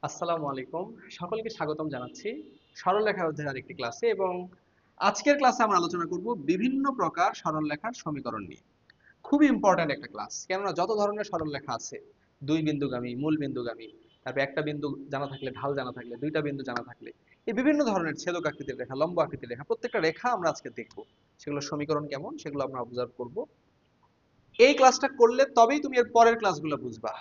আসসালামু আলাইকুম। সকলকে স্বাগতম জানাচ্ছি সরলরেখার অধ্যায়ের আরেকটি ক্লাসে। এবং আজকের ক্লাসে আমরা আলোচনা করব বিভিন্ন প্রকার সরলরেখার সমীকরণ নিয়ে। খুবই ইম্পর্ট্যান্ট একটা ক্লাস, কেননা যত ধরনের সরলরেখা আছে, দুই বিন্দুগামী, মূল বিন্দুগামী, তারপর একটা বিন্দু জানা থাকলে, ঢাল জানা থাকলে, দুইটা বিন্দু জানা থাকলে, এই বিভিন্ন ধরনের ছেদক আকৃতির রেখা, লম্ব আকৃতির রেখা, প্রত্যেকটা রেখা আমরা আজকে দেখব। সেগুলোর সমীকরণ কেমন সেগুলো আমরা অবজার্ভ করব। এই ক্লাসটা করলে তবেই তুমি এর পরের ক্লাসগুলো বুঝবা,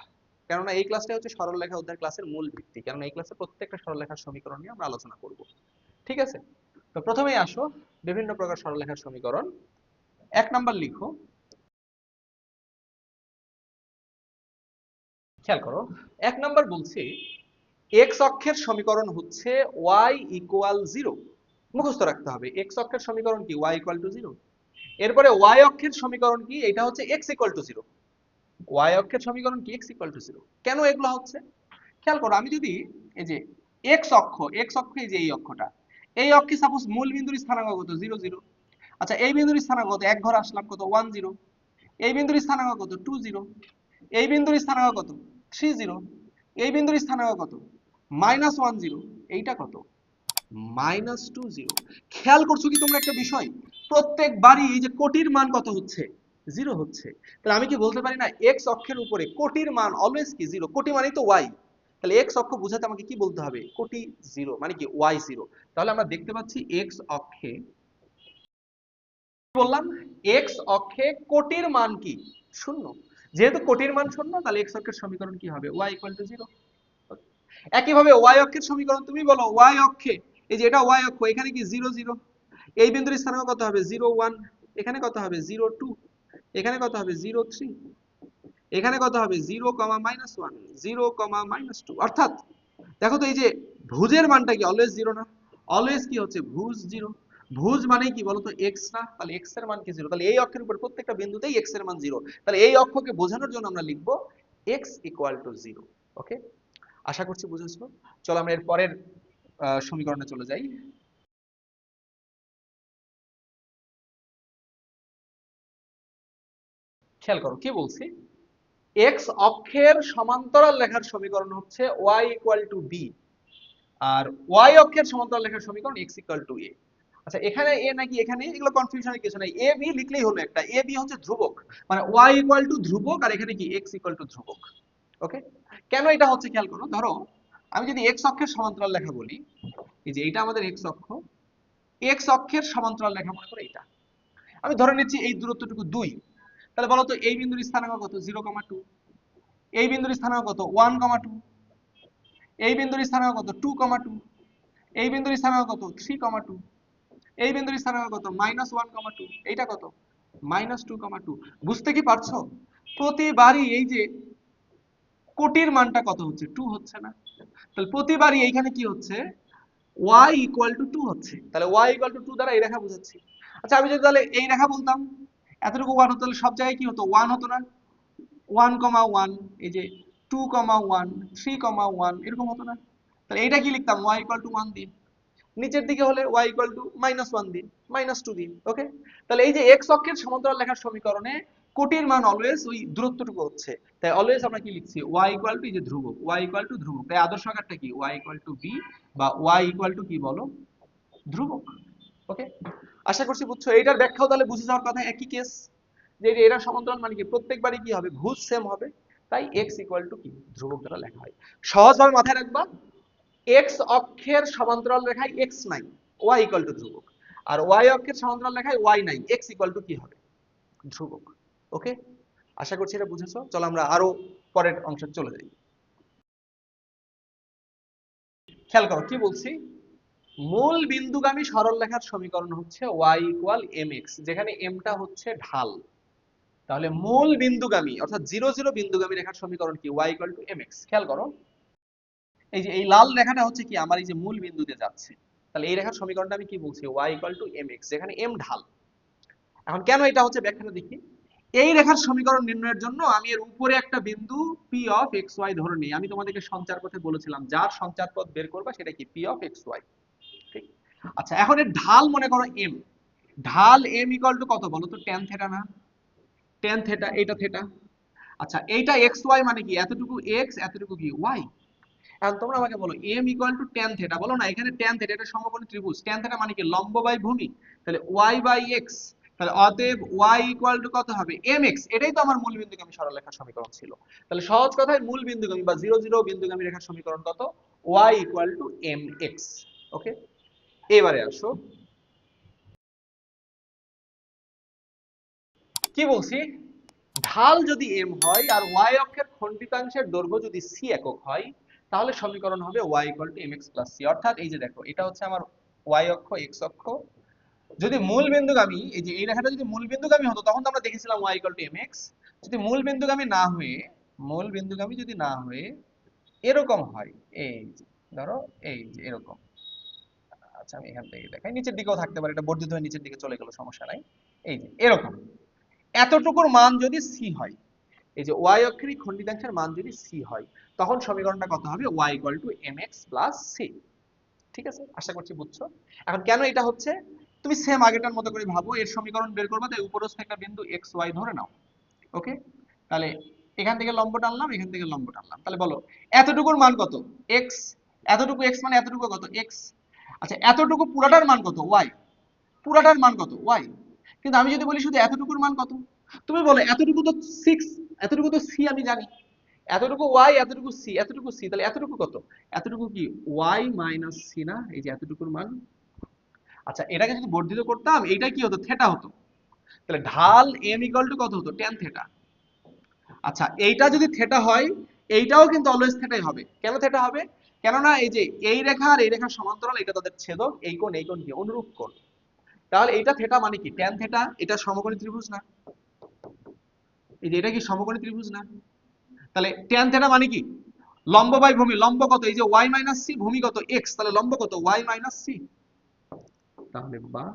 কেননা এই ক্লাসটা হচ্ছে সরলরেখা অধ্যায় ক্লাসের মূল ভিত্তি। কেননা এই ক্লাসে প্রত্যেকটা সরলরেখার সমীকরণ নিয়ে আমরা আলোচনা করব। ঠিক আছে? তো প্রথমেই আসো, বিভিন্ন প্রকার সরলরেখার সমীকরণ। এক নাম্বার লিখো, খেয়াল করো। এক নাম্বার বলছি এক্স অক্ষের সমীকরণ হচ্ছে ওয়াই ইকুয়াল জিরো। মুখস্থ রাখতে হবে, এক্স অক্ষের সমীকরণ কি? Y equal to zero. এরপরে ওয়াই অক্ষের সমীকরণ কি? এটা হচ্ছে X equal to zero. Y অক্ষের সমীকরণ কি? X equal to zero. কেন এগুলো হচ্ছে? খেয়াল করো, আমি যদি এই যে এক্স অক্ষ এই যে এই অক্ষটা, এই অক্ষে সাপোজ মূল বিন্দুর স্থানাঙ্ক কত? 0 0। আচ্ছা, এই বিন্দুর স্থানাঙ্ক কত? এক ঘর আসলাম কত? 1 0। এই বিন্দুর স্থানাঙ্ক কত? 2 0। এই বিন্দুর স্থানাঙ্ক কত? 3 0। এই বিন্দুর স্থানাঙ্ক কত? -1 0। এইটা কত? -2 0। খেয়াল করছো কি তোমরা একটা বিষয়? প্রত্যেকবারই এই যে কোটির মান কত হচ্ছে? 0 হচ্ছে। তাহলে আমি কি বলতে পারি না এক্স অক্ষের উপরে কোটির মান অলওয়েজ কি 0? কোটি মানেই তো ওয়াই। তাহলে এক্স অক্ষ বোঝাতে আমাকে কি বলতে হবে? কোটি 0 মানে কি? ওয়াই 0। তাহলে আমরা দেখতে পাচ্ছি এক্স অক্ষে, বললাম এক্স অক্ষে কোটির মান কি? 0। যেহেতু কোটির মান 0, তাহলে এক্স অক্ষের সমীকরণ কি হবে? Y equal to 0। একইভাবে ওয়াই অক্ষের সমীকরণ তুমি বলো, ওয়াই অক্ষে এই যে এটা ওয়াই অক্ষ, এখানে কি 0 0। এই বিন্দুর স্থানাঙ্ক কত হবে? 0 1। এখানে কত হবে? 0 2। এখানে কত হবে? 0 3। এখানে কত হবে? 0 -1, 0 -2। অর্থাৎ দেখো তো, এই যে ভুজের মানটা কি অলওয়েজ 0 না? অলওয়েজ কি হচ্ছে? ভুজ 0। ভুজ মানে কি বলতো? এক্স না? তাহলে এক্স এর মান কি 0। তাহলে এই অক্ষের উপর প্রত্যেকটা বিন্দুতেই এক্স এর মান 0। তাহলে এই অক্ষকে বোঝানোর জন্য আমরা লিখবো এক্স ইকুয়াল টু 0। ওকে, আশা করছি বুঝেছো। চলো আমরা এর পরের সমীকরণে চলে যাই। খেয়াল করো কি বলছি। এক্স অক্ষের সমান্তরাল রেখার সমীকরণ হচ্ছে ওয়াই ইকুয়াল টু বি, আর ওয়াই অক্ষের সমান্তরাল রেখার সমীকরণ এক্স ইকুয়াল টু এ। আচ্ছা, এখানে এ নাকি এখানে, এগুলো কনফিউশনের কিছু নাই। এ বি লিখলেই হলো একটা। এ বি হচ্ছে ধ্রুবক, মানে ওয়াই ইকুয়াল টু ধ্রুবক, আর এখানে কি এক্স ইকুয়াল টু ধ্রুবক। ওকে, কেন এটা হচ্ছে খেয়াল করো। ধরো আমি যদি এক্স অক্ষের সমান্তরাল রেখা বলি, এই যে এটা আমাদের এক্স অক্ষ, এক্স অক্ষের সমান্তরাল রেখা মনে করো এটা। আমি ধরে নিচ্ছি এই দূরত্বটুকু 2। তাহলে বলো তো এই বিন্দুর স্থানাঙ্ক কত? 0,2। এই বিন্দুর স্থানাঙ্ক কত? 1,2। এই বিন্দুর স্থানাঙ্ক কত? 2,2। এই বিন্দুর স্থানাঙ্ক কত? 3,2। এই বিন্দুর স্থানাঙ্ক কত? -1,2। এইটা কত? -2,2। বুঝতে কি পারছো? প্রতিবারই এই যে কোটির মানটা কত হচ্ছে? 2 হচ্ছে না? তাহলে প্রতিবারই এইখানে কি হচ্ছে? y ইকুয়াল টু 2 হচ্ছে। তাহলে y ইকুয়াল টু 2 দ্বারা এই রেখা বোঝাচ্ছি। আচ্ছা, আমি যদি তাহলে এই রেখা বলতাম, এতটুকু 1 হতো, তাহলে সব জায়গায় কি হতো? 1 হতো না? 1,1, এই যে 2,1, 3,1, এরকম হতো না? তাহলে এইটা কি লিখতাম? y ইকুয়াল টু 1 দিয়ে। নিচের দিকে হলে y ইকুয়াল টু -1 দিন, -2 দিন। ওকে, তাহলে এই যে x অক্ষের সমান্তরাল রেখার সমীকরণে কোটির মান অলওয়েজ ওই দূরত্বটুকু হচ্ছে। তাই অলওয়েজ আমরা কি লিখছি? y ইকুয়াল টু এই যে ধ্রুবক, y ইকুয়াল টু ধ্রুবক। তাই আদর্শ আকারটা কি? y ইকুয়াল টু b, বা y ইকুয়াল টু কি বলো? ধ্রুবক। ওকে, আশা করছি বুঝছো। এইটার ব্যাখ্যাও তাহলে বুঝে যাওয়ার কথা, একই কেস, যে এরা সমান্তরাল মানে কি প্রত্যেকবারই কি হবে? ভুজ সেম হবে। তাই x ইকুয়াল টু কি? ধ্রুবক দ্বারা লেখা হয়। সহজভাবে মাথায় রাখবা, এক্স অক্ষের সমান্তরাল রেখায় এক্স নাই, ওয়াই ইকুয়াল টু ধ্রুবক। আর ওয়াই অক্ষের সমান্তরাল রেখায় ওয়াই নাই, এক্স ইকুয়াল টু কি হবে? ধ্রুবক। ওকে, আশা করছি এটা বুঝেছো। চলো আমরা আরো পরের অংশে চলে যাই। খেয়াল করো কি বলছি। মূল বিন্দুগামী সরল রেখার সমীকরণ হচ্ছে ওয়াই ইকুয়াল এম এক্স, যেখানে এমটা হচ্ছে ঢাল। তাহলে মূল বিন্দুগামী অর্থাৎ 0 0 বিন্দুগামী রেখার সমীকরণ কি? Y equal to M X. খেয়াল করো, এই যে এই লাল রেখাটা হচ্ছে কি? আমার এই যে মূল বিন্দুতে যাচ্ছে। তাহলে এই রেখার সমীকরণটা আমি কি বলছি? y ইকুয়াল টু mx, যেখানে m ঢাল। এখন কেন এটা হচ্ছে ব্যাখ্যাটা দেখি। এই রেখার সমীকরণ নির্ণয়ের জন্য আমি এর উপরে একটা বিন্দু p অফ xy ধরে নিই। আমি তোমাদেরকে সঞ্চার পথে বলেছিলাম, যার সঞ্চার পথ বের করবা সেটা কি? p of xy। ঠিক। আচ্ছা, এখন এর ঢাল মনে করো m। ঢাল m ইকুয়াল টু কত বলো তো? tan থিটা না? tan থিটা, এটা থিটা। আচ্ছা, এইটা xy মানে কি? এতটুকু x, এতটুকু কি? y। এখন তোমরা আমাকে বলো m equal two tan theta, বলো না এখানে tan থিটা এটা সমকোণী ত্রিভুজ, tan থিটা মানে কি লম্ব বাই ভূমি, তাহলে y বাই x, তাহলে অতএব y ইকুয়াল টু কত হবে mx, এটাই তো আমার মূল বিন্দুগামী সরলরেখার সমীকরণ ছিল। তাহলে সহজ কথায় মূল বিন্দুগামী বা 0 0 বিন্দুগামী রেখার সমীকরণ কত, y ইকুয়াল টু mx। ওকে, এবারে আসো কি বলছি, ঢাল যদি m হয় আর y অক্ষের খণ্ডিতাংশের দৈর্ঘ্য যদি c একক হয়, তাহলে সমীকরণ হবে y equal to mx plus c। অর্থাৎ এই যে দেখো এটা হচ্ছে আমার y অক্ষ, x অক্ষ, যদি মূল বিন্দুগামী, এই যে এই রেখাটা যদি মূল বিন্দুগামী হতো তখন তো আমরা দেখেছিলাম y ইকুয়াল টু mx। যদি মূল বিন্দুগামী না হয়ে, মূল বিন্দুগামী যদি না হয়ে এরকম হয়, এই যে ধরো এই যে এরকম, আচ্ছা আমি এখান থেকে দেখাই, নিচের দিকেও থাকতে পারে, এটা বর্ধিত হয়ে নিচের দিকে চলে গেল, সমস্যা নাই। এই যে এরকম এতটুকুর মান যদি c হয়, এই যে y অক্ষের এই খণ্ডিতাংশের মান যদি c হয়, তখন সমীকরণটা কত হবে, y equal to mx plus c। ঠিক আছে, আশা করছি বুঝছো। এখন কেন এটা হচ্ছে, তুমি সেম আগেরটার মতো করে ভাবো, এর সমীকরণ বের করবা, তাই উপরস্থ একটা বিন্দু x y ধরে নাও। ওকে, তাহলে এখান থেকে লম্ব টানলাম, এখান থেকে লম্ব টানলাম, তাহলে বলো এতটুকুর মান কত, x, এতটুকু x মানে এতটুকু কত x, আচ্ছা এতটুকু পুরাটার মান কত y, পুরাটার মান কত y। কিন্তু আমি যদি বলি শুধু এতটুকুর মান কত, তুমি বলো এতটুকু তো 6, এতটুকু তো c আমি জানি, এতটুকু y, এতটুকু c, এতটুকু c, তাহলে এতটুকু কত, এতটুকু কি y মাইনাস c না, এই যে এতটুকুর মান। আচ্ছা এটাকে যদি বর্ধিত করতাম এইটা কি হতো, থেটা হতো, তাহলে ঢাল m ইকুয়াল টু কত হতো, tan থেটা। আচ্ছা এইটা যদি থেটা হয়, এইটাও কিন্তু অলওয়েজ থেটাই হবে। কেন থেটা হবে, কেননা এই যে এই রেখা আর এই রেখার সমান্তরাল, এটা তাদের ছেদক, এই কোণ কি অনুরূপ কোণ, তাহলে এইটা থেটা মানে কি tan থেটা, এটা সমকোণী ত্রিভুজ না, এই যে এটা কি সমকোণী ত্রিভুজ না, তাহলে tan থেটা মানে কি লম্ব বাই ভূমি, লম্ব কত, এই যে y মাইনাস c, ভূমি কত x, তাহলে লম্ব কত y মাইনাস c। তাহলে বা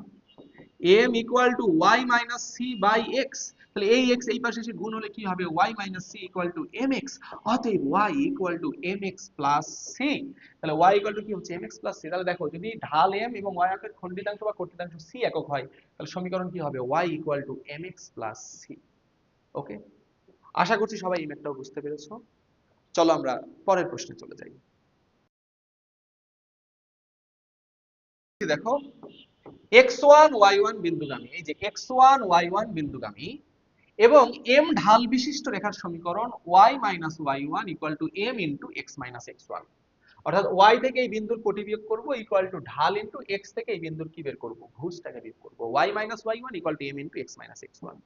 m equal to y minus c by x, তাহলে এই x এই পাশে এসে গুণ হলে কি হবে, y minus c equal to mx। অতএব y equal to mx plus c। তাহলে y ইকুয়াল টু কি হচ্ছে mx প্লাস c। তাহলে দেখো যদি ঢাল m এবং y অক্ষের খণ্ডিতাংশ বা কর্তৃতাংশ c একক হয়, তাহলে সমীকরণ কি হবে, y equal to mx plus c। ওকে, আশা করছি সবাই এই ম্যাথটাও বুঝতে পেরেছো। চলো আমরা পরের প্রশ্নে চলে যাই। দেখো x1 y1 বিন্দুগামী, এই যে x1 y1 বিন্দুগামী এবং m ঢাল বিশিষ্ট রেখার সমীকরণ y minus y1 equal to m into x minus x1। অর্থাৎ y থেকে এই বিন্দুর কোটি বিয়োগ করব ইকুয়াল টু ঢাল ইন্টু x থেকে এই বিন্দুর কি বের করব, ভুজটাকে বের করব, y minus y1 equal to m into x minus x1।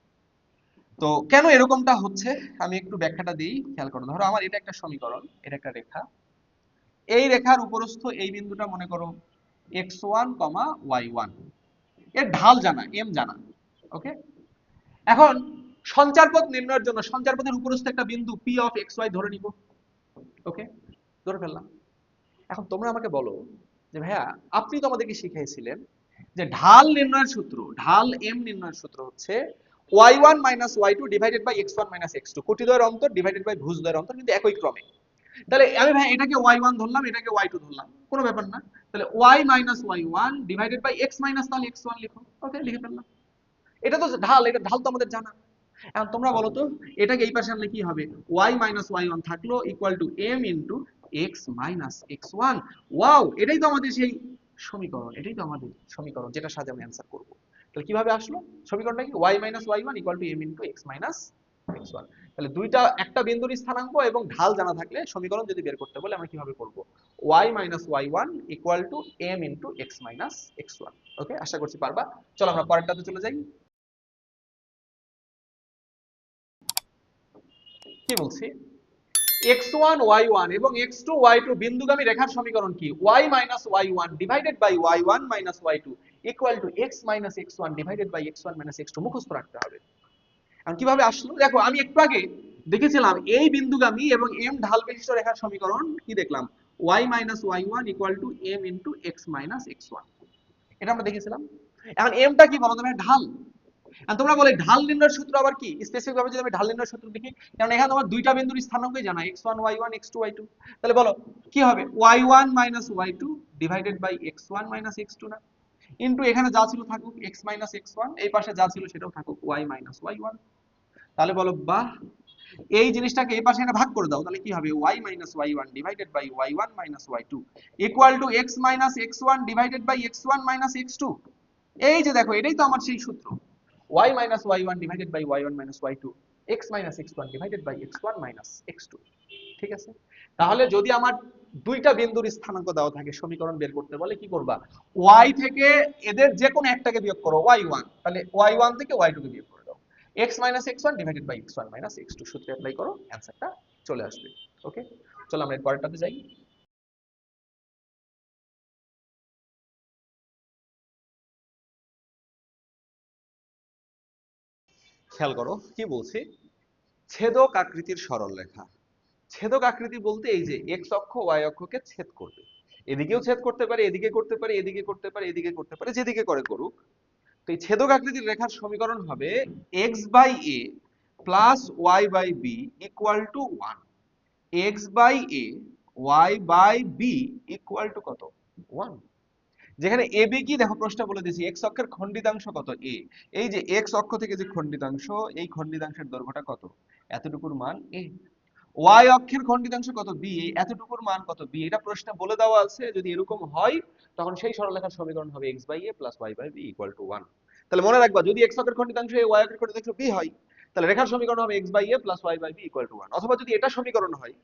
তো কেন এরকমটা হচ্ছে আমি একটু ব্যাখ্যাটা দিই, খেয়াল করো। ধরো আমার এটা একটা সমীকরণ, এটা একটা রেখা, এই রেখার উপরস্থ এই বিন্দুটা মনে করো x1, y1, এর ঢাল জানা, m জানা। ওকে, এখন সঞ্চার পথ নির্ণয়ের জন্য সঞ্চার পথের উপরস্থ একটা বিন্দু p অফ xy ধরে নিব। ওকে, ধরে ফেললাম। এখন তোমরা আমাকে বলো যে ভাইয়া আপনি তো আমাদেরকে শিখিয়েছিলেন যে ঢাল নির্ণয়ের সূত্র, ঢাল m নির্ণয়ের সূত্র হচ্ছে y1 minus y2 divided by x1 minus x2, কোটিদ্বয়ের অন্তর ডিভাইডেড বাই ভুজদ্বয়ের অন্তর, কিন্তু একই ক্রমে। তাহলে আমি ভাই এটাকে y1 ধরলাম, এটাকে y2 ধরলাম, কোনো ব্যাপার না। তাহলে y minus y1 divided by x minus, তাহলে x1 লিখো। ওকে, লিখে ফেললাম। এটা তো ঢাল, এটা ঢাল তো আমাদের জানা। এখন তোমরা বলো তো এটাকে এই পাশে আনলে কি হবে, y মাইনাস y1 থাকলো equal to m into x minus x1। Wow, এটাই তো আমাদের সেই সমীকরণ, এটাই তো আমাদের সমীকরণ যেটা সাথে আমি অ্যান্সার করব। তাহলে কিভাবে আসলো সমীকরণটা, কি y minus y1 equal to m into x minus x1। তাহলে দুইটা, একটা বিন্দুর স্থানাঙ্ক এবং ঢাল জানা থাকলে সমীকরণ যদি বের করতে বলে আমরা কিভাবে করব, y minus y1 equal to m into x minus x1। ওকে, আশা করছি পারবা। চলো আমরা পরেরটাতে চলে যাই। কি বলছি, x1 y1 এবং x2 y2 বিন্দুগামী রেখার সমীকরণ কি, y minus y1 divided by y1 minus y2 equal to x minus x1 divided by x1 minus x2। মুখস্থ রাখতে হবে। এখন কিভাবে আসলো, দেখো আমি একটু আগে দেখেছিলাম এই বিন্দুগামী এবং m ঢাল বিশিষ্ট রেখার সমীকরণ কি দেখলাম, y minus y1 equal to m into x minus x1, এটা আমরা দেখেছিলাম। এখন mটা কি বলো তো, ঢাল। আর তোমরা বলে ঢাল নির্ণয়ের সূত্র আবার কি, স্পেসিফিক ভাবে যদি আমি ঢাল নির্ণয়ের সূত্র দেখি, কারণ এখানে তোমার দুইটা বিন্দুর স্থানাঙ্কই জানা, x1 y1 x2 y2। তাহলে বলো কি হবে, y1 minus y2 divided by x1 minus x2 না, ইনটু এখানে যা ছিল থাকুক x মাইনাস x1, এই পাশে যা ছিল সেটাও থাকুক y মাইনাস y1। তাহলে বলো বাহ, এই জিনিসটাকে এই পাশে এটা ভাগ করে দাও, তাহলে কি হবে y minus y1 divided by y1 minus y2 equal to x minus x1 divided by x1 minus x2। এই যে দেখো, এটাই তো আমার সেই সূত্র, y minus y1 divided by y1 minus y2 x minus x1 divided by x1 minus x2। ঠিক আছে, তাহলে যদি আমার দুইটা বিন্দুর স্থানাঙ্ক দেওয়া থাকে, সমীকরণ বের করতে বলে, কি করবা, y থেকে এদের যে কোনো একটাকে বিয়োগ করো, y1, তাহলে y1 থেকে y2 কে বিয়োগ করে দাও, x minus x1 divided by x1 minus x2 সূত্রে অ্যাপ্লাই করো, অ্যানসারটা চলে আসবে। ওকে, চলো আমরা এর পরেরটাতে যাই। খেয়াল করো কি বলছি, ছেদক আকৃতির সরলরেখা। ছেদক আকৃতি বলতে এই যে x অক্ষ y অক্ষকে ছেদ করবে, এদিকেও ছেদ করতে পারে, এদিকে করতে পারে, এদিকে করতে পারে, এদিকে করতে পারে, যেদিকে করে করুক। তো এই ছেদক আকৃতির রেখার সমীকরণ হবে x by a plus y by b equal to 1। x by a y by b equal to কত, 1। যেখানে এ বি কি দেখো, প্রশ্নটা বলে দিয়েছি, x অক্ষের খণ্ডিতাংশ কত, a। এই যে x অক্ষ থেকে যে খণ্ডিতাংশ, এই খণ্ডিতাংশের দৈর্ঘ্যটা কত, এতটুকুর মান a। y অক্ষের খণ্ডিতাংশ কত, b, এতটুকুর মান কত, b। এটা প্রশ্নে বলে দেওয়া আছে, যদি এরকম হয় তখন সেই সরলরেখার সমীকরণ হবে x by a plus y by b equal to 1। তাহলে মনে রাখবা, যদি x অক্ষের খণ্ডিতাংশ a, y অক্ষের খণ্ডিতাংশ b হয়, তাহলে রেখার সমীকরণ হবে x by a plus y by b equal to 1। অথবা যদি এটা সমীকরণ হয়,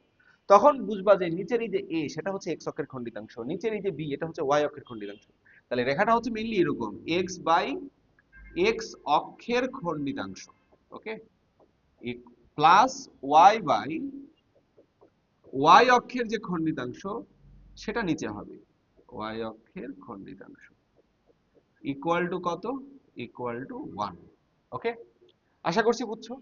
তখন বুঝবা যে নিচের এই যে a সেটা হচ্ছে x অক্ষের খণ্ডিতাংশ, নিচের এই যে b এটা হচ্ছে y অক্ষের খণ্ডিতাংশ। তাহলে রেখাটা হচ্ছে মেইনলি এরকম, x বাই x অক্ষের খণ্ডিতাংশ, ওকে, প্লাস y বাই y অক্ষের যে খণ্ডিতাংশ সেটা নিচে হবে, y অক্ষের খণ্ডিতাংশ ইকুয়াল টু কত, ইকুয়াল টু 1। ওকে, আশা করছি বুঝছো।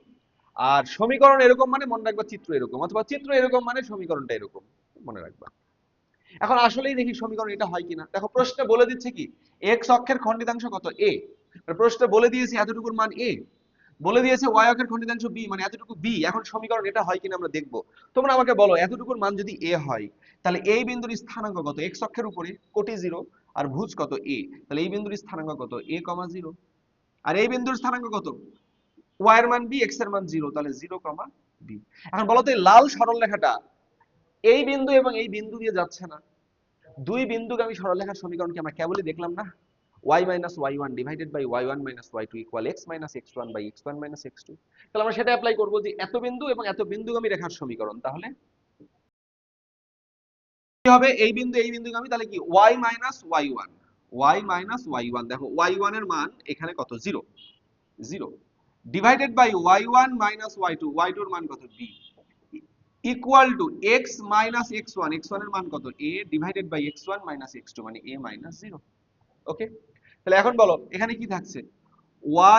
আর সমীকরণ এরকম মানে মনে রাখবা চিত্র এরকম, অথবা চিত্র এরকম মানে সমীকরণটা এরকম, মনে রাখবা। এখন আসলেই দেখি সমীকরণ এটা হয় কিনা। দেখো প্রশ্নে বলে দিচ্ছে কি, x অক্ষের খণ্ডিতাংশ কত, a। প্রশ্নে বলে দিয়েছে এতটুকুর মান a, বলে দিয়েছে y অক্ষের খণ্ডিতাংশ b, মানে এতটুকু b। এখন সমীকরণ এটা হয় কিনা আমরা দেখব। তোমরা আমাকে বলো, এতটুকুর মান যদি a হয়, তাহলে এই বিন্দুর স্থানাঙ্ক কত, x অক্ষের উপরে কোটি 0 আর ভুজ কত a, তাহলে এই বিন্দুর স্থানাঙ্ক কত, a, 0। আর এই বিন্দুর স্থানাঙ্ক কত, y এর মান b, x এর মান 0, তাহলে 0, b। এখন বলো তো, এই লাল সরলরেখাটা এই বিন্দু এবং এই বিন্দু দিয়ে যাচ্ছে না, দুই বিন্দুগামী সরলরেখার সমীকরণ কি আমরা কেবলই দেখলাম না, y minus y1 divided by y1 minus y2 equal x minus x1 by x1 minus x2। তাহলে আমরা সেটা অ্যাপ্লাই করব যে এত বিন্দু এবং এত বিন্দুগামী রেখার সমীকরণ, তাহলে কি হবে, এই বিন্দু এই বিন্দুগামী, তাহলে কি y minus y1, y minus y1, দেখো y1 এর মান এখানে কত, 0, 0 divided by y1 minus y2, y2 এর মান কত, b equal to x minus x1, x1 এর মান কত, a divided by x1 minus x2 মানে a minus 0। ওকে, তাহলে এখন বলো এখানে কি থাকছে,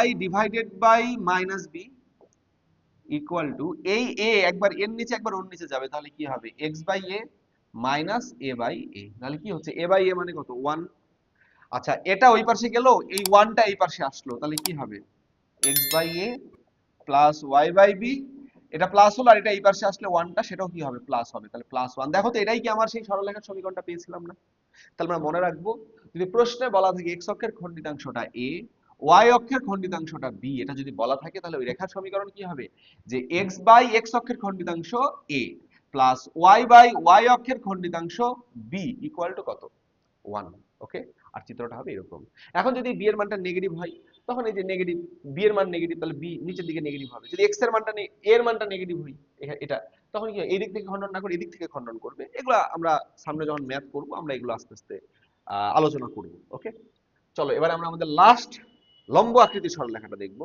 y divided by minus B equal to, এই a একবার এর নিচে একবার ওর নিচে যাবে, তাহলে কি হবে x by a minus a by a। তাহলে কি হচ্ছে, a বাই a মানে কত, 1। আচ্ছা, এটা ওই পাশে গেল, এই 1টা এই পাশে আসলো, তাহলে কি হবে x by a plus y by b। এটা প্লাস হলো, আর এটা এই পাশে আসলে 1টা সেটাও কি হবে, প্লাস হবে, তাহলে প্লাস 1। দেখো তো, এটাই কি আমার সেই সরলরেখার সমীকরণটা পেয়েছিলাম না। তাহলে আমরা মনে রাখবো, যদি প্রশ্নে বলা থাকে x অক্ষের খণ্ডিতাংশটা a, y অক্ষের খণ্ডিতাংশটা b, এটা যদি বলা থাকে, তাহলে ওই রেখার সমীকরণ কি হবে, যে x বাই x অক্ষের খণ্ডিতাংশ a plus y by y অক্ষের খণ্ডিতাংশ b ইকুয়াল টু কত, 1। ওকে, আর চিত্রটা হবে এরকম। এখন যদি b এর মানটা নেগেটিভ হয়, তখন এই যে নেগেটিভ, b এর মান নেগেটিভ, তাহলে b নিচের দিকে নেগেটিভ হবে। যদি x এর মানটা a এর মানটা নেগেটিভ হয়, এটা, তখন কি এই দিক থেকে খণ্ডন না করে এদিক থেকে খণ্ডন করবে। এগুলা আমরা সামনে যখন ম্যাথ করব, আমরা এগুলো আস্তে আস্তে আলোচনা করব। ওকে, চলো এবার আমরা আমাদের লাস্ট লম্ব আকৃতির সরলরেখাটা দেখব।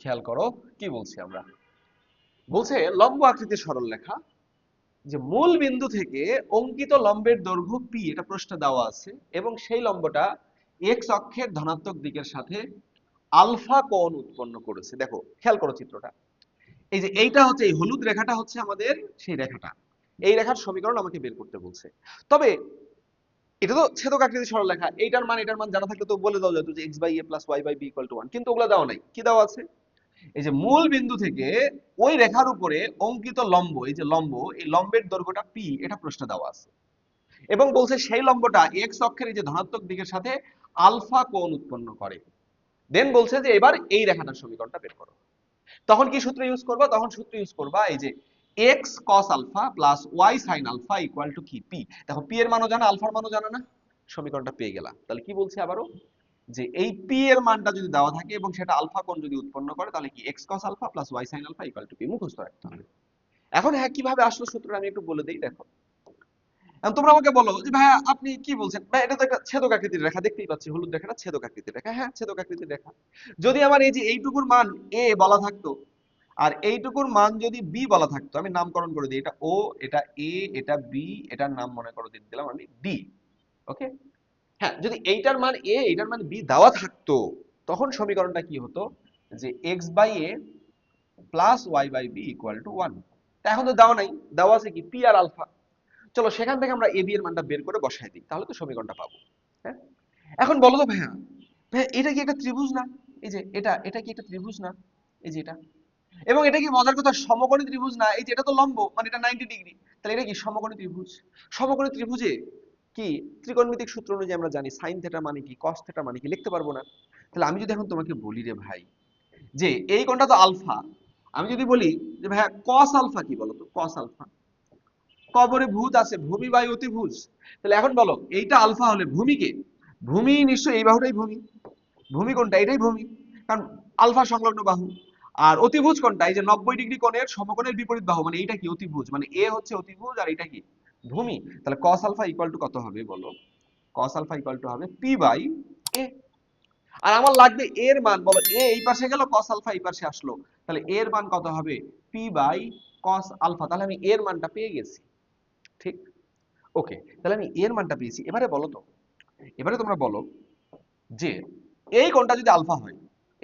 খেয়াল করো কি বলছি আমরা, বলছে লম্ব আকৃতির সরলরেখা, যে মূল বিন্দু থেকে অঙ্কিত লম্বের দৈর্ঘ্য p, এটা প্রশ্নে দেওয়া আছে, এবং সেই লম্বটা x অক্ষের ধনাত্মক দিকের সাথে আলফা কোণ উৎপন্ন করেছে। দেখো খেয়াল করো চিত্রটা, এই যে এইটা হচ্ছে, এই হলুদ রেখাটা হচ্ছে আমাদের সেই রেখাটা, এই রেখার সমীকরণ আমাকে বের করতে বলছে। তবে এটা তো ছেদক আকৃতির সরলরেখা, এইটার মান এটার মান জানা থাকলে তো বলে দাও যেত যে x by a plus y by b equal to 1, কিন্তু ওগুলা দেওয়া নাই। কি দেওয়া আছে, এই যে মূল বিন্দু থেকে ওই রেখার উপরে অঙ্কিত লম্ব, এই যে লম্ব, এই লম্বের দৈর্ঘ্যটা পি, এটা প্রশ্নে দেওয়া আছে এবং বলছে সেই লম্বটা এক্স অক্ষের এই যে ধনাত্মক দিকের সাথে আলফা কোণ উৎপন্ন করে। দেন বলছে যে এবার এই রেখাটার সমীকরণটা বের করো। তখন কি সূত্র ইউজ করবা? তখন সূত্র ইউজ করবা এই যে X cos alpha plus Y sine alpha equal to কি? পি। দেখো পি এর মানও জানা, আলফার মানও জানা না, সমীকরণটা পেয়ে গেলাম। তাহলে কি বলছি আবারও, যে এই পি এর মানটা যদি দেওয়া থাকে এবং সেটা আলফা কোণ যদি উৎপন্ন করে, তাহলে কি X cos alpha plus Y sine alpha equal to P. মুখস্থ রাখতে হবে। এখন হ্যাঁ, কিভাবে আসলো সূত্রটা আমি একটু বলে দিই। দেখো, এখন তোমরা আমাকে বলো যে ভাইয়া আপনি কি বলছেন, ভাই এটা তো একটা ছেদক আকৃতির রেখা, দেখতেই পাচ্ছি হলুদ রেখাটা ছেদক আকৃতির রেখা। হ্যাঁ, ছেদক আকৃতির রেখা। যদি আমার এই যে এইটুকুর মান এ বলা থাকতো আর এইটুকুর মান যদি বি বলা থাকতো, আমি নামকরণ করে দিই, এটা ও, এটা এ, এটা বি, এটার নাম মনে করে দিলাম আমি ডি। ওকে, হ্যাঁ, যদি এইটার মান এ, এইটার মান বি দেওয়া থাকতো, তখন সমীকরণটা কি হতো, যে X by A plus Y by B equal to 1। এখন তো দেওয়া নাই, দেওয়া আছে কি পি আর আলফা। চলো সেখান থেকে আমরা এ বি এর মানটা বের করে বসাই দিই, তাহলে তো সমীকরণটা পাবো। হ্যাঁ, এখন বলো তো ভাইয়া, ভাইয়া এটা কি একটা ত্রিভুজ না? এই যে এটা, এটা কি একটা ত্রিভুজ না? এই যে এটা, এবং এটা কি মজার কথা সমকোণী ত্রিভুজ না? এই যে এটা তো লম্ব, মানে এটা 90 ডিগ্রি, তাহলে এটা কি সমকোণী ত্রিভুজ? সমকোণী ত্রিভুজে কি ত্রিকোণমিতিক সূত্র অনুযায়ী আমরা জানি সাইন থিটা মানে কি, কস থিটা মানে কি, লিখতে পারবো না? তাহলে আমি যদি এখন তোমাকে বলি রে ভাই, যে এই কোণটা তো আলফা, আমি যদি বলি যে ভাইয়া কস আলফা কি, বলো তো কস আলফা। কবরে ভূত আছে, ভূমি বাই অতিভুজ। তাহলে এখন বলো এইটা আলফা হলে ভূমি কে? ভূমি নিশ্চয়ই এই বাহুটাই ভূমি। ভূমি কোনটা? এটাই ভূমি, কারণ আলফা সংলগ্ন বাহু। আর অতিভুজ কোনটা? এই যে 90 ডিগ্রি কোণের সমকোণের বিপরীত বাহু, মানে এইটা কি অতিভুজ, মানে এ হচ্ছে অতিভুজ আর এটা কি ভূমি। তাহলে cos আলফা ইকুয়াল টু কত হবে বলো? cos আলফা ইকুয়াল টু হবে p বাই a। আর আমার লাগবে এর মান, বলো এ এই পাশে গেল, cos আলফা এই পাশে আসলো, তাহলে এর মান কত হবে? p by cos alpha. তাহলে আমি এর মানটা পেয়ে গেছি। ঠিক, ওকে, তাহলে আমি এর মানটা পেয়েছি। এবারে বলো তো, এবারে তোমরা বলো যে এই কোণটা যদি আলফা হয়,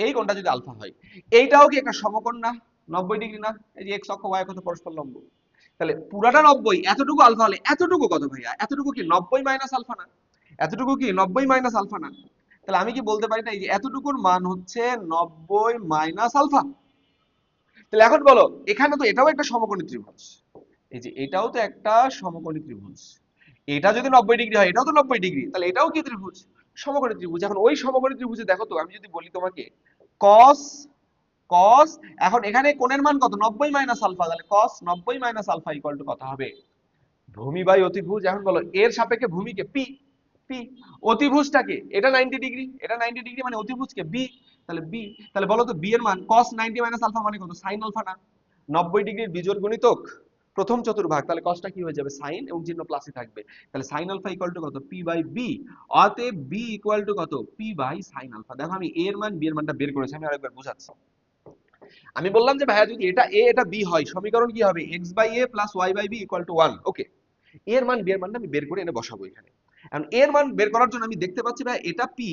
এই কোণটা যদি আলফা হয়, এইটাও কি একটা সমকোণ না? 90 ডিগ্রি না? এই যে এক্স অক্ষ ওয়াই অক্ষ তো পরস্পর লম্ব। তাহলে পুরাটা 90, এতটুকু আলফা হলে এতটুকু কত ভাইয়া? এতটুকু কি 90 মাইনাস আলফা না? এতটুকু কি 90 মাইনাস আলফা না? তাহলে আমি কি বলতে পারি না এই যে এতটুকুর মান হচ্ছে 90 মাইনাস আলফা? তাহলে এখন বলো, এখানে তো এটাও একটা সমকোণী ত্রিভুজ, এই যে এটাও তো একটা সমকোণী ত্রিভুজ। এটা যদি 90 ডিগ্রি হয়, এটাও তো 90 ডিগ্রি, তাহলে এটাও কি ত্রিভুজ? সমকোণী ত্রিভুজ। এখন ওই সমকোণী ত্রিভুজে দেখো তো, আমি যদি বলি তোমাকে cos, cos, এখন এখানে কোণের মান কত? 90 মাইনাস আলফা, তাহলে cos 90 minus alpha equal to কত হবে? ভূমি বাই অতিভুজ। এখন বলো এর সাপেক্ষে ভূমিকে পি, পি, অতিভুজটাকে, এটা 90 ডিগ্রি, এটা 90 ডিগ্রি, মানে অতিভুজকে বি, তাহলে বি। তাহলে বলো তো বি এর মান cos 90 মাইনাস আলফা মানে কত? sin আলফা না? 90 ডিগ্রির বিজোড় গুণিতক প্রথম চতুর্ভাগ, তাহলে cosটা কি হয়ে যাবে? sin, এবং চিহ্ন প্লাসই থাকবে। তাহলে sin আলফা ইকুয়াল টু কত? p by b। অতএব b ইকুয়াল টু কত? p by sin alpha. দেখো আমি a এর মান b এর মানটা বের করেছি, আমি আরেকবার বোঝাচ্ছি। আমি বললাম যে ভাইয়া যদি এটা a এটা b হয়, সমীকরণ কি হবে? x by a plus y by b equal to 1। Okay, এর মান বি এর মানটা আমি বের করে এনে বসাবো এখানে। এখন এর মান বের করার জন্য আমি দেখতে পাচ্ছি ভাই এটা পি,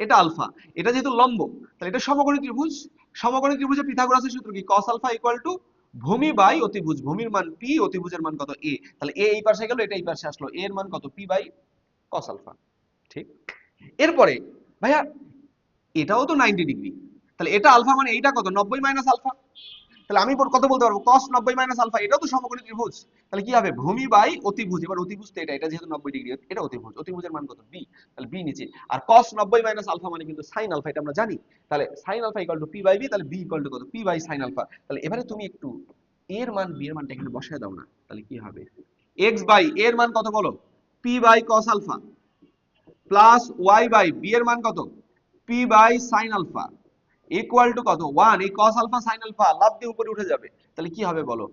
এটা আলফা, এটা যেহেতু লম্ব, তাহলে এটা সমকোণী ত্রিভুজ। সমকোণী ত্রিভুজে পিথাগোরাসের সূত্র কি? cos আলফা ইকুয়াল টু ভূমি বাই অতিভুজ। ভূমির মান পি, অতিভুজের মান কত? এ। তাহলে এ এই পাশে গেল, এটা এই পাশে আসলো, এর মান কত? P by cos alpha. ঠিক, এরপরে ভাইয়া এটাও তো 90 ডিগ্রি, তাহলে এটা আলফা মানে এইটা কত? 90 মাইনাস আলফা। তাহলে আমি কত বলতে পারবো? cos 90 মাইনাস আলফা, এটাও তো সমকোণী ত্রিভুজ। তাহলে কি হবে? ভূমি বাই অতিভুজ। এবার অতিভুজ তো এটা, এটা যেহেতু 90 ডিগ্রি, এটা অতিভুজ, অতিভুজের মান কত? বি। তাহলে বি নিচে। আর cos 90 মাইনাস আলফা মানে কিন্তু sin আলফা, এটা আমরা জানি। তাহলে sin alpha equal to P by B, তাহলে বি ইকুয়াল টু কত? P by sin alpha. তাহলে এবারে তুমি একটু এর মান বি এর মানটা এখানে বসায় দাও না, তাহলে কি হবে? x বাই এর মান কত বলো? P by cos alpha plus y by B এর মান কত? P by sin alpha equal to কত? 1। এই cos আলফা sin আলফা লাফ দিয়ে উপরে উঠে যাবে, তাহলে কি হবে বলো?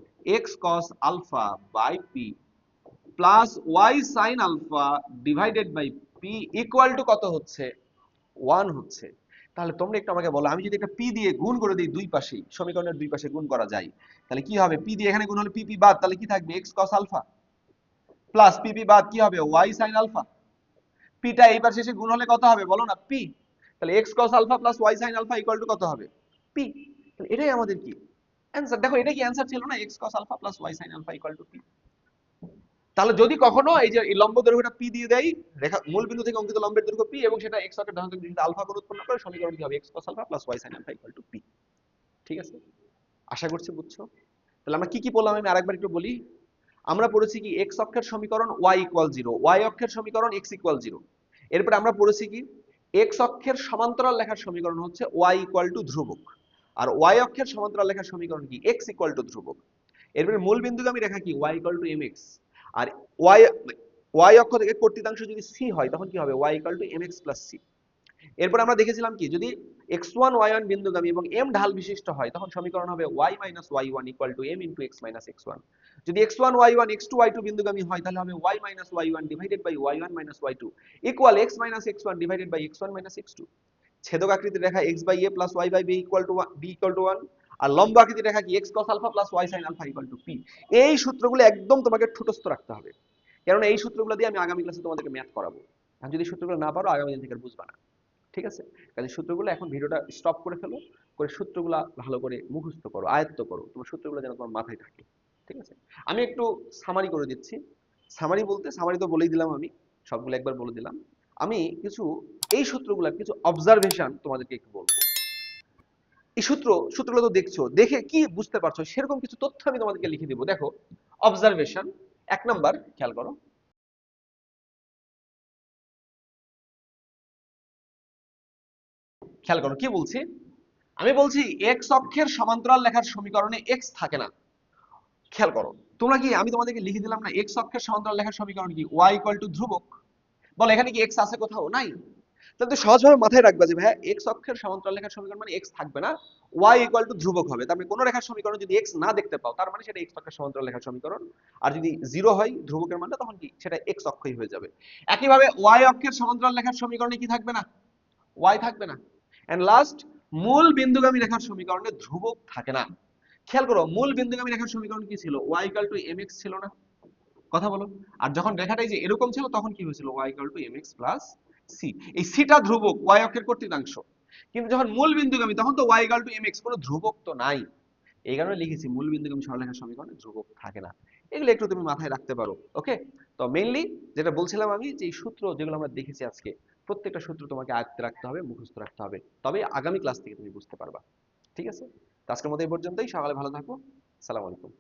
x cos alpha by p plus y sin alpha divided by p equal to কত হচ্ছে? 1 হচ্ছে। তাহলে তোমরা একটু আমাকে বলো, আমি যদি একটা p দিয়ে গুণ করে দিই দুই পাশেই, সমীকরণের দুই পাশে গুণ করা যায়, তাহলে কি হবে? p দিয়ে এখানে গুণ হলে p বাদ, তাহলে কি থাকবে? x cos alpha plus p বাদ কি হবে? y sin alpha. p টা এই পাশে এসে গুণ হলে কত হবে বলো না? p। তাহলে x cos alpha plus y sin alpha equal to কত হবে? p। তাহলে এটাই আমাদের কি অ্যানসার। দেখো এটা কি অ্যানসার ছিল না? x cos alpha plus y sin alpha equal to p। তাহলে যদি কখনো এই যে এই লম্ব দৈর্ঘ্যটা p দিয়ে দেই, রেখা মূল বিন্দু থেকে অঙ্কিত লম্বের দৈর্ঘ্য p এবং সেটা x অক্ষের ধনাত্মক দিকে আলফা কোণ উৎপন্ন করে, সমীকরণ কি হবে? x cos alpha plus y sin alpha equal to p। ঠিক আছে, আশা করছি বুঝছো। তাহলে আমরা কি কি বললাম আমি আরেকবার একটু বলি। আমরা পড়েছি কি এক্স অক্ষের সমীকরণ ওয়াই ইকুয়াল জিরো, ওয়াই অক্ষের সমীকরণ এক্স ইকুয়াল জিরো। এরপরে আমরা পড়েছি কি এক্স অক্ষের সমান্তরাল লেখার সমীকরণ হচ্ছে ওয়াই ইকুয়াল টু ধ্রুবক, আর ওয়াই অক্ষের সমান্তরাল লেখার সমীকরণ কি এক্স ইকুয়াল টু ধ্রুবক। এরপরে মূল বিন্দুগামী রেখা কি Y equal to M X, আর ওয়াই ওয়াই অক্ষ থেকে কর্তৃতাংশ যদি সি হয় তখন কি হবে Y equal to M X plus C. এরপর আমরা দেখেছিলাম কি যদি x1 y1 বিন্দুগামী এবং m ঢাল বিশিষ্ট হয় তখন সমীকরণ হবে y - y1 = m * x - x1। যদি x1 y1 x2 y2 বিন্দুগামী হয় তাহলে হবে y - y1 / y1 - y2 = x - x1 / x1 - x2। ছেদক আকৃতির রেখা x/a + y/b = 1, আর লম্ব আকৃতির রেখা কি x cos α + y sin α = p। এই সূত্রগুলো একদম তোমাকে ঠুটস্থ রাখতে হবে, কারণ এই সূত্রগুলো দিয়ে আমি আগামী ক্লাসে তোমাদেরকে ম্যাথ করাবো। আর যদি সূত্রগুলো না পারো আগামী দিন থেকে বুঝবা না। ঠিক আছে, কাজে সূত্রগুলো এখন ভিডিওটা স্টপ করে ফেলো, করে সূত্রগুলো ভালো করে মুখস্থ করো, আয়ত্ত করো, তোমার সূত্রগুলো যেন তোমার মাথায় থাকে। ঠিক আছে, আমি একটু সামারি করে দিচ্ছি। সামারি বলতে সামারি তো বলেই দিলাম, আমি সবগুলো একবার বলে দিলাম। আমি কিছু এই সূত্রগুলোর কিছু অবজারভেশন তোমাদেরকে একটু বলবো। এই সূত্রগুলো তো দেখছো, দেখে কি বুঝতে পারছো সেরকম কিছু তথ্য আমি তোমাদেরকে লিখে দিব। দেখো অবজারভেশন 1 নাম্বার, খেয়াল করো। খেয়াল করো কি বলছি, আমি বলছি এক্স অক্ষের সমান্তরাল লেখার সমীকরণে এক্স থাকে না। খেয়াল করো, তোমরা কি আমি তোমাদেরকে লিখে দিলাম না এক্স অক্ষের সমান্তরাল লেখার সমীকরণ কি ওয়াই ইকুয়াল টু ধ্রুবক। বল এখানে কি এক্স আছে কোথাও? নাই। তাহলে তো সহজভাবে মাথায় রাখবা যে ভাই এক্স অক্ষের সমান্তরাল লেখার সমীকরণ মানে এক্স থাকবে না, ওয়াই ইকুয়াল টু ধ্রুবক হবে। তার মানে কোন রেখার সমীকরণ যদি এক্স না দেখতে পাও তার মানে সেটা এক্স অক্ষের সমান্তরাল লেখার সমীকরণ। আর যদি জিরো হয় ধ্রুবকের মানে তখন কি সেটা এক্স অক্ষই হয়ে যাবে। একইভাবে ওয়াই অক্ষের সমান্তরাল লেখার সমীকরণে কি থাকবে না? ওয়াই থাকবে না। এন্ড লাস্ট, মূল বিন্দুগামী রেখার সমীকরণে ধ্রুবক থাকে না। খেয়াল করো মূল বিন্দুগামী রেখার সমীকরণ কি ছিল? y = mx ছিল না? কথা বলো। আর যখন রেখাটা যে এরকম ছিল তখন কি হয়েছিল? y = mx + c। এই সিটা ধ্রুবক, y অক্ষের কর্তৃত্বাংশ। কিন্তু যখন মূল বিন্দুগামী তখন তো y = mx, কোনো ধ্রুবক তো নাই। এই কারণে লিখেছি মূল বিন্দুগামী সরলরেখার সমীকরণে ধ্রুবক থাকে না। এগুলো একটু তুমি মাথায় রাখতে পারো। ওকে, তো মেইনলি যেটা বলছিলাম আমি যে এই সূত্র যেগুলো আমরা দেখেছি আজকে, প্রত্যেকটা সূত্র তোমাকে আয়ত্তে রাখতে হবে, মুখস্থ রাখতে হবে, তবে আগামী ক্লাস থেকে তুমি বুঝতে পারবা। ঠিক আছে, তো আজকের মতো এই পর্যন্তই। সকালে ভালো থাকো। আসসালামু আলাইকুম।